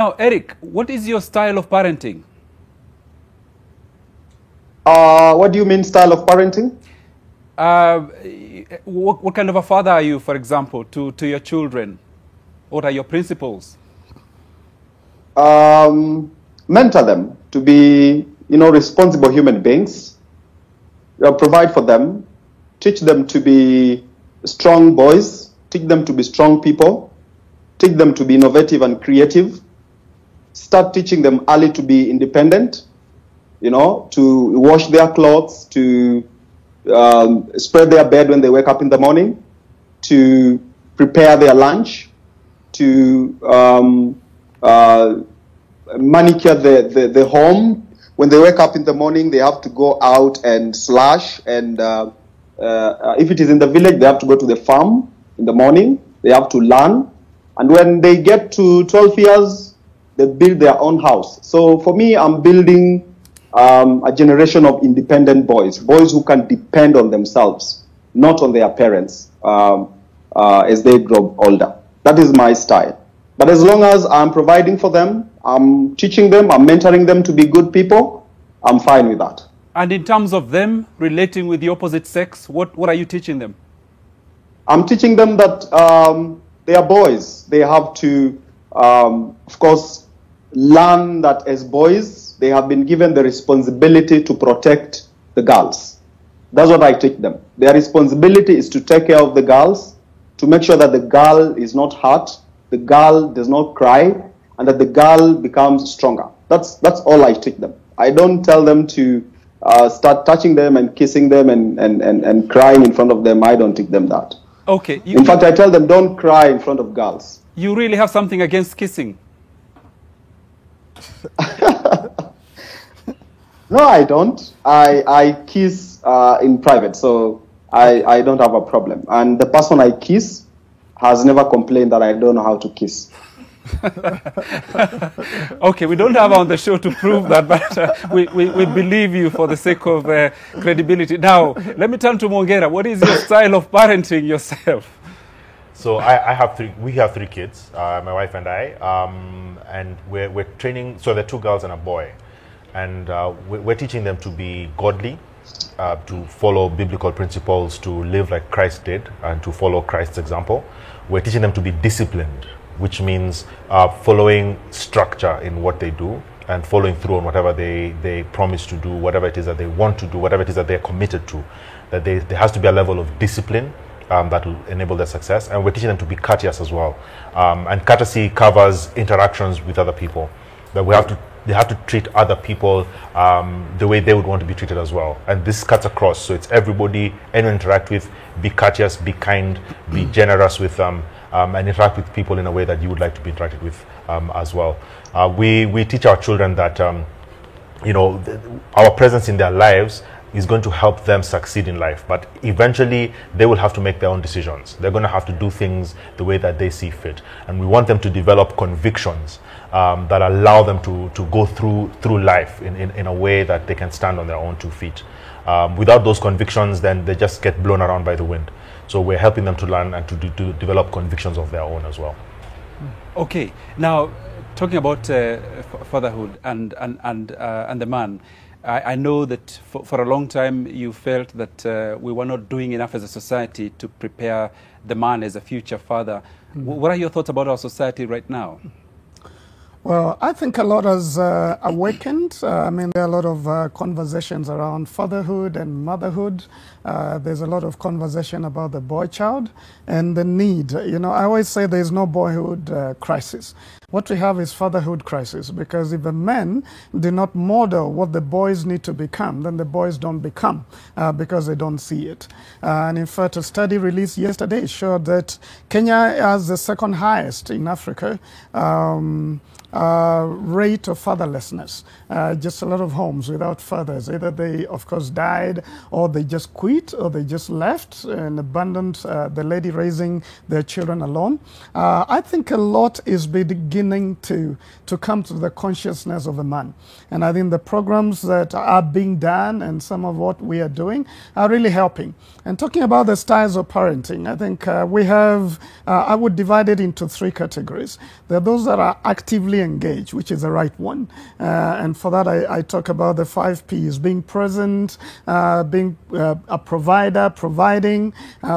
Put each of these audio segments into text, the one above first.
Now, Erick, what is your style of parenting? What do you mean style of parenting? What kind of a father are you, for example, to your children? What are your principles? Mentor them to be, responsible human beings. Provide for them. Teach them to be strong boys. Teach them to be strong people. Teach them to be innovative and creative. Start teaching them early to be independent. To wash their clothes, to spread their bed when they wake up in the morning, to prepare their lunch, to manicure the home. When they wake up in the morning, they have to go out and slash. And if it is in the village, they have to go to the farm in the morning. They have to learn. And when they get to 12 years, they build their own house. So for me, I'm building a generation of independent boys who can depend on themselves, not on their parents as they grow older. That is my style. But as long as I'm providing for them, I'm teaching them, I'm mentoring them to be good people, I'm fine with that. And in terms of them relating with the opposite sex, what are you teaching them? I'm teaching them that they are boys. They have to, of course, learn that as boys, they have been given the responsibility to protect the girls. That's what I teach them. Their responsibility is to take care of the girls, to make sure that the girl is not hurt, the girl does not cry, and that the girl becomes stronger. That's all I teach them. I don't tell them to start touching them and kissing them and crying in front of them. I don't teach them that. Okay. In fact, I tell them don't cry in front of girls. You really have something against kissing? No, I don't. I kiss in private, so I don't have a problem. And the person I kiss has never complained that I don't know how to kiss. Okay, we don't have on the show to prove that, but we believe you for the sake of credibility. Now, let me turn to Mongera. What is your style of parenting yourself? So we have three kids, my wife and I, and we're training, so they're two girls and a boy. And we're teaching them to be godly, to follow biblical principles, to live like Christ did, and to follow Christ's example. We're teaching them to be disciplined, which means following structure in what they do and following through on whatever they promise to do, whatever it is that they want to do, whatever it is that they're committed to. That there has to be a level of discipline that will enable their success. And we're teaching them to be courteous as well. And courtesy covers interactions with other people. That they have to treat other people the way they would want to be treated as well. And this cuts across. So it's everybody, anyone interact with, be courteous, be kind, be generous with them, and interact with people in a way that you would like to be interacted with as well. We teach our children that our presence in their lives is going to help them succeed in life, but eventually they will have to make their own decisions. They're going to have to do things the way that they see fit, and we want them to develop convictions that allow them to go through life in a way that they can stand on their own 2 feet. Without those convictions, then they just get blown around by the wind. So we're helping them to learn and to develop convictions of their own as well. Okay, now talking about fatherhood and the man, I know that for a long time you felt that we were not doing enough as a society to prepare the man as a future father. What are your thoughts about our society right now? Well, I think a lot has awakened. There are a lot of conversations around fatherhood and motherhood. There's a lot of conversation about the boy child and the need. I always say there's no boyhood crisis. What we have is fatherhood crisis, because if the men do not model what the boys need to become, then the boys don't become because they don't see it. And in fact, a study released yesterday showed that Kenya has the second highest in Africa rate of fatherlessness. Just a lot of homes without fathers. Either they, of course, died, or they just quit, or they just left and abandoned the lady raising their children alone. I think a lot is beginning beginning to come to the consciousness of a man. And I think the programs that are being done and some of what we are doing are really helping. And talking about the styles of parenting, I think we have, I would divide it into three categories. There are those that are actively engaged, which is the right one. And for that, I talk about the 5 Ps: being present, being a provider, providing,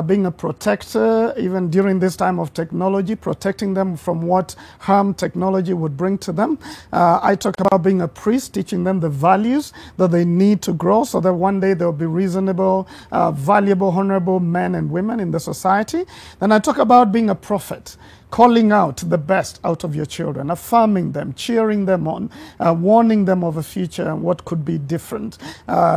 being a protector, even during this time of technology, protecting them from what harm technology would bring to them. I talk about being a priest, teaching them the values that they need to grow so that one day they'll be reasonable, valuable, honorable men and women in the society. Then I talk about being a prophet, calling out the best out of your children, affirming them, cheering them on, warning them of a future and what could be different.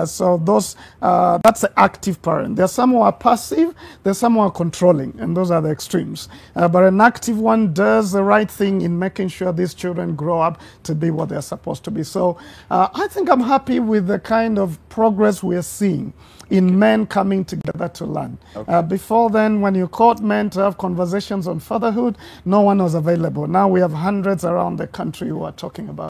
So that's the active parent. There's some who are passive, there's some who are controlling, and those are the extremes. But an active one does the right thing in making sure these children grow up to be what they're supposed to be. So I think I'm happy with the kind of progress we're seeing in men coming together to learn. Okay. Before then, when you called men to have conversations on fatherhood, no one was available. Now we have hundreds around the country who are talking about